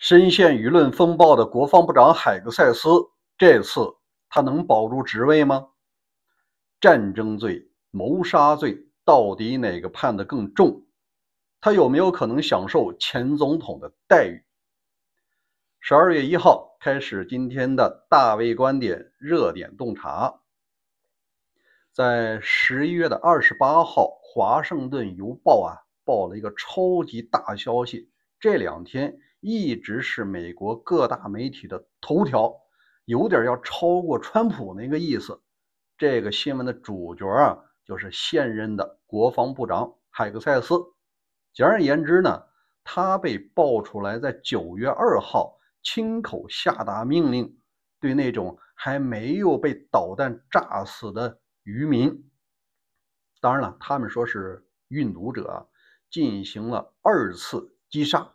深陷舆论风暴的国防部长海格塞斯，这次他能保住职位吗？战争罪、谋杀罪，到底哪个判得更重？他有没有可能享受前总统的待遇？12月1号开始今天的大 V 观点热点洞察。在11月28号，华盛顿邮报报了一个超级大消息，这2天一直是美国各大媒体的头条，有点要超过川普那个意思。这个新闻的主角就是现任的国防部长海格塞斯。简而言之呢，他被爆出来在9月2号亲口下达命令，对那种还没有被导弹炸死的渔民，当然了，他们说是运毒者，进行了2次击杀。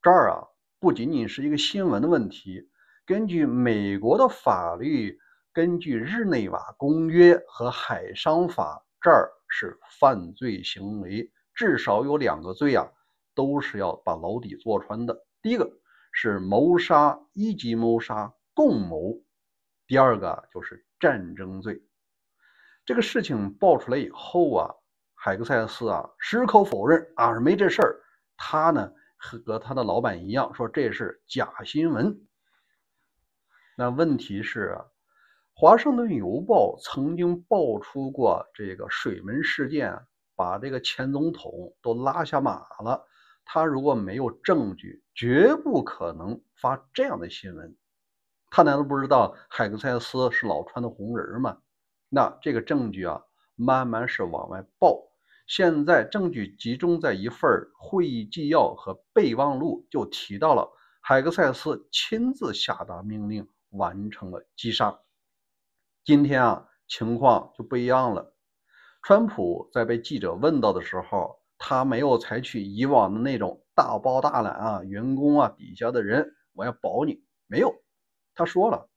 这儿不仅仅是一个新闻的问题，根据美国的法律，根据日内瓦公约和海商法，这儿是犯罪行为，至少有2个罪都是要把牢底坐穿的。第一个是谋杀、1级谋杀、共谋，第二个就是战争罪。这个事情爆出来以后海格塞斯矢口否认没这事儿。他呢和他的老板一样说这是假新闻。那问题是华盛顿邮报曾经爆出过这个水门事件，把这个前总统都拉下马了。他如果没有证据，绝不可能发这样的新闻。他难道不知道海格塞斯是老川的红人吗？那这个证据慢慢是往外爆，现在证据集中在一份会议纪要和备忘录，就提到了海格塞斯亲自下达命令完成了击杀。今天情况就不一样了。川普在被记者问到的时候，他没有采取以往的那种大包大揽员工底下的人我要保你，没有。他说了，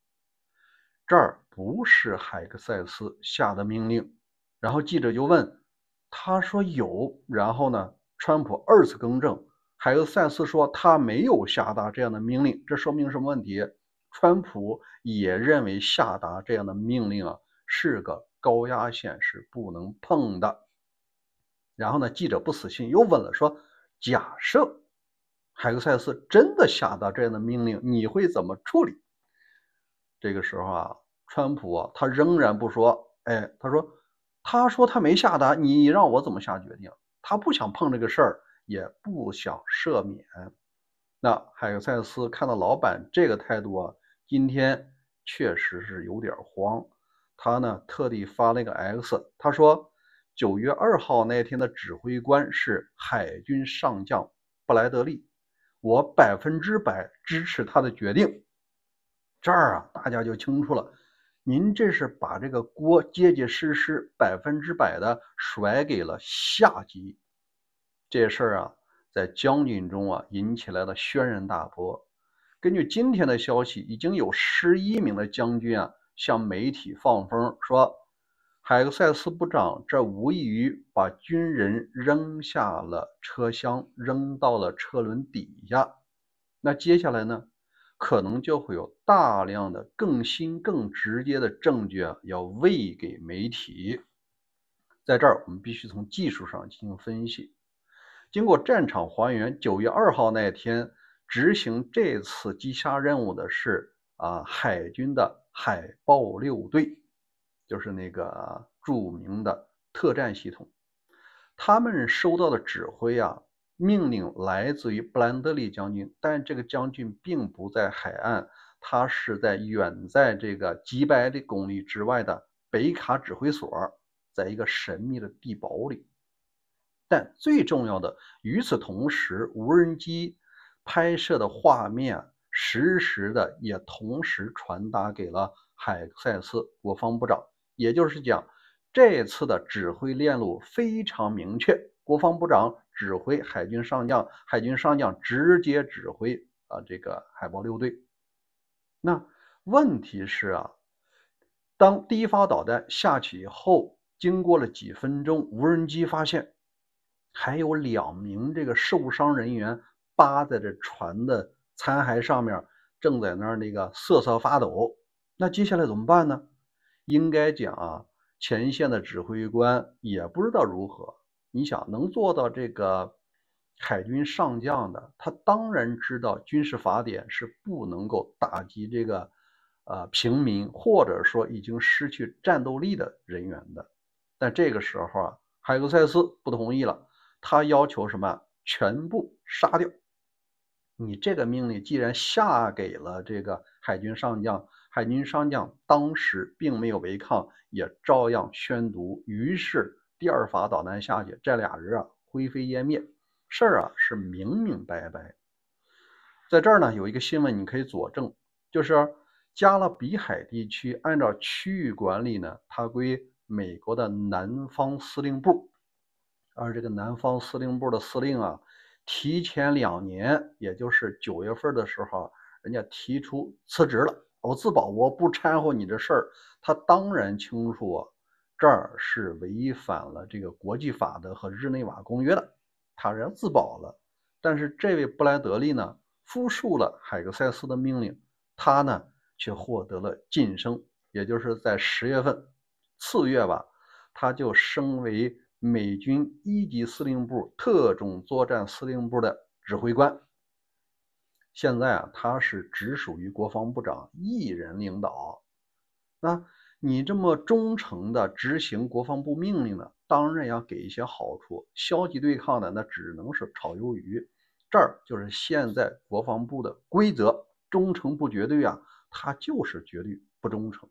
这儿不是海格塞斯下的命令。然后记者就问，他说有，然后呢，川普2次更正，海格塞斯说他没有下达这样的命令。这说明什么问题？川普也认为下达这样的命令是个高压线，是不能碰的。然后呢，记者不死心，又问了，说假设海格塞斯真的下达这样的命令，你会怎么处理？这个时候川普他仍然不说，他说他没下达，你让我怎么下决定？他不想碰这个事儿，也不想赦免。那海格塞斯看到老板这个态度今天确实是有点慌。他呢特地发了一个 X， 他说9月2号那天的指挥官是海军上将布莱德利，我100%支持他的决定。这儿大家就清楚了，您这是把这个锅结结实实100%的甩给了下级。这事儿在将军中引起来了轩然大波。根据今天的消息，已经有11名的将军向媒体放风说，海格塞斯部长这无异于把军人扔下了车厢，扔到了车轮底下。那接下来呢，可能就会有大量的更新更直接的证据要喂给媒体。在这儿我们必须从技术上进行分析。经过战场还原，9月2号那天执行这次击杀任务的是海军的海豹6队，就是那个著名的特战系统。他们收到的指挥命令来自于布兰德利将军，但这个将军并不在海岸，他是在远在这个几百公里之外的北卡指挥所，在一个神秘的地堡里。但最重要的，与此同时，无人机拍摄的画面实时的也同时传达给了海格塞斯国防部长。也就是讲，这次的指挥链路非常明确，国防部长指挥海军上将，海军上将直接指挥这个海豹6队。那问题是当第一发导弹下去以后，经过了几分钟，无人机发现还有2名这个受伤人员扒在这船的残骸上面正在那个瑟瑟发抖。那接下来怎么办呢？应该讲啊，前线的指挥官也不知道如何。你想能做到这个海军上将的，他当然知道军事法典是不能够打击这个平民或者说已经失去战斗力的人员的。但这个时候啊，海格塞斯不同意了，他要求什么？全部杀掉。你这个命令既然下给了这个海军上将，海军上将当时并没有违抗，也照样宣读。于是第二发导弹下去，这俩人啊灰飞烟灭，事儿啊是明明白白。在这儿呢有一个新闻你可以佐证，就是加勒比海地区按照区域管理呢，它归美国的南方司令部，而这个南方司令部的司令啊，提前2年，也就是9月份的时候，人家提出辞职了。我自保，我不掺和你这事儿。他当然清楚啊，这儿是违反了这个国际法的和日内瓦公约的，他人自保了。但是这位布莱德利呢，复述了海格塞斯的命令，他呢却获得了晋升，也就是在10月份，次月吧，他就升为美军1级司令部特种作战司令部的指挥官。现在啊，他是直属于国防部长一人领导。那你这么忠诚的执行国防部命令呢，当然要给一些好处。消极对抗的那只能是炒鱿鱼。这儿就是现在国防部的规则，忠诚不绝对啊，他就是绝对不忠诚。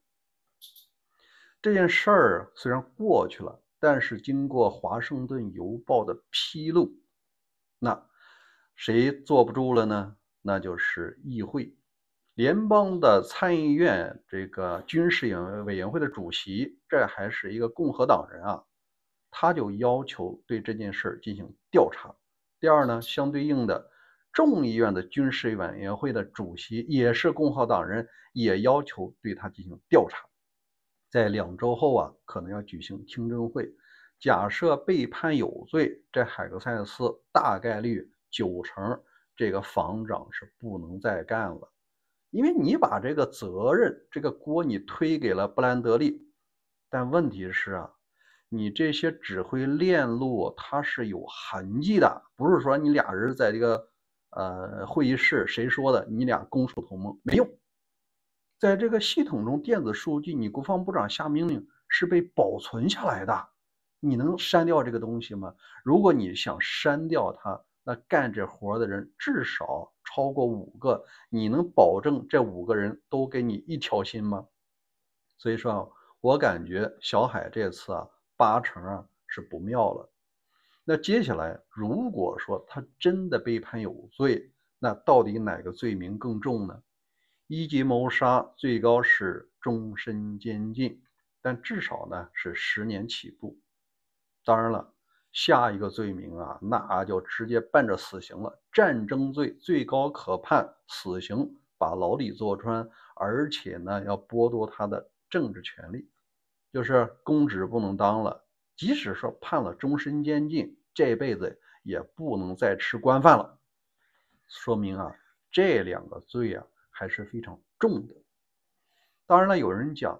这件事儿虽然过去了，但是经过华盛顿邮报的披露，那谁坐不住了呢？那就是议会，联邦的参议院这个军事委员会的主席，这还是一个共和党人啊，他就要求对这件事进行调查。第二呢，相对应的众议院的军事委员会的主席也是共和党人，也要求对他进行调查。在2周后啊，可能要举行听证会。假设被判有罪，这海格塞斯大概率90%这个防长是不能再干了，因为你把这个责任这个锅你推给了布兰德利。但问题是啊，你这些指挥链路它是有痕迹的，不是说你俩人在这个会议室谁说的你俩攻守同盟没用。在这个系统中，电子数据你国防部长下命令是被保存下来的，你能删掉这个东西吗？如果你想删掉它，那干这活的人至少超过5个，你能保证这5个人都给你一条心吗？所以说啊，我感觉小海这次啊80%啊是不妙了。那接下来如果说他真的被判有罪，那到底哪个罪名更重呢？1级谋杀最高是终身监禁，但至少呢是10年起步。当然了，下一个罪名啊，那就直接伴着死刑了。战争罪最高可判死刑，把牢底坐穿，而且呢要剥夺他的政治权利，就是公职不能当了。即使说判了终身监禁，这辈子也不能再吃官饭了。说明啊，这2个罪啊还是非常重的。当然了，有人讲，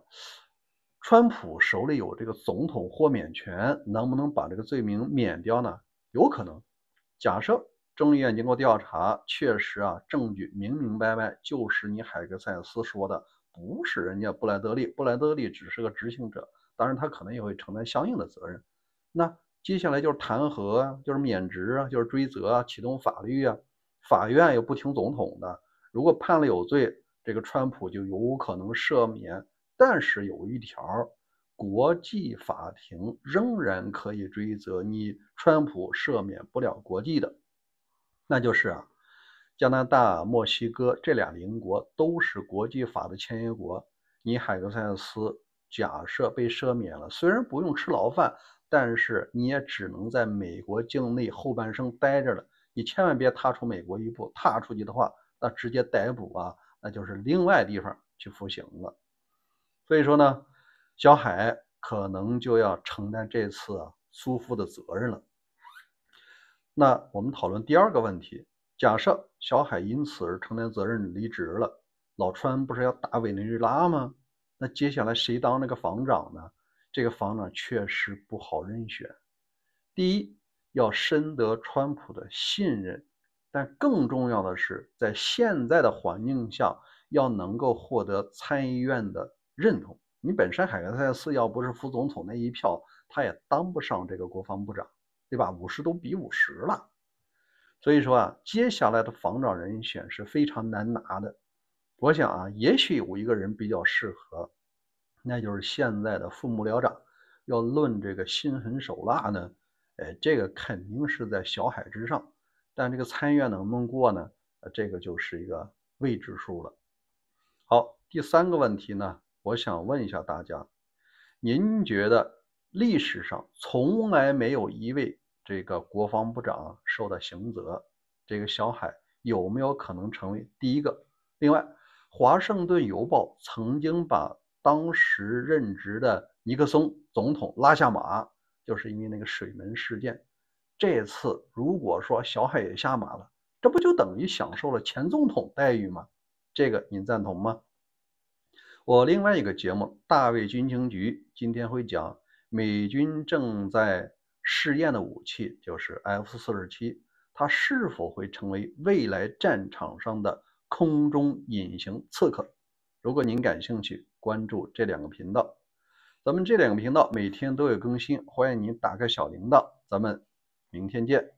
川普手里有这个总统豁免权，能不能把这个罪名免掉呢？有可能。假设众议院经过调查，确实啊，证据明明白白就是你海格塞斯说的，不是人家布莱德利，布莱德利只是个执行者，当然他可能也会承担相应的责任。那接下来就是弹劾啊，就是免职啊，就是追责啊，启动法律啊。法院又不听总统的，如果判了有罪，这个川普就有可能赦免。但是有一条，国际法庭仍然可以追责你，川普赦免不了国际的。那就是啊，加拿大、墨西哥这俩邻国都是国际法的签约国。你海格塞斯假设被赦免了，虽然不用吃牢饭，但是你也只能在美国境内后半生待着了。你千万别踏出美国一步，踏出去的话，那直接逮捕啊，那就是另外地方去服刑了。所以说呢，小海可能就要承担这次啊疏忽的责任了。那我们讨论第二个问题，假设小海因此而承担责任离职了，老川不是要打委内瑞拉吗？那接下来谁当那个防长呢？这个防长确实不好人选。第一，要深得川普的信任，但更重要的是，在现在的环境下，要能够获得参议院的认同。你本身海格塞斯要不是副总统那一票，他也当不上这个国防部长，对吧？50都比50了。所以说啊，接下来的防长人选是非常难拿的。我想啊，也许有一个人比较适合，那就是现在的副幕僚长。要论这个心狠手辣呢，这个肯定是在小海之上。但这个参议院能不能过呢？这个就是一个未知数了。好，第三个问题呢，我想问一下大家，您觉得历史上从来没有一位这个国防部长受到刑责，这个小海有没有可能成为第一个？另外，华盛顿邮报曾经把当时任职的尼克松总统拉下马，就是因为那个水门事件。这次如果说小海也下马了，这不就等于享受了前总统待遇吗？这个您赞同吗？我另外一个节目《大卫军情局》今天会讲美军正在试验的武器，就是 F-47，它是否会成为未来战场上的空中隐形刺客？如果您感兴趣，关注这两个频道。咱们这两个频道每天都有更新，欢迎您打开小铃铛。咱们明天见。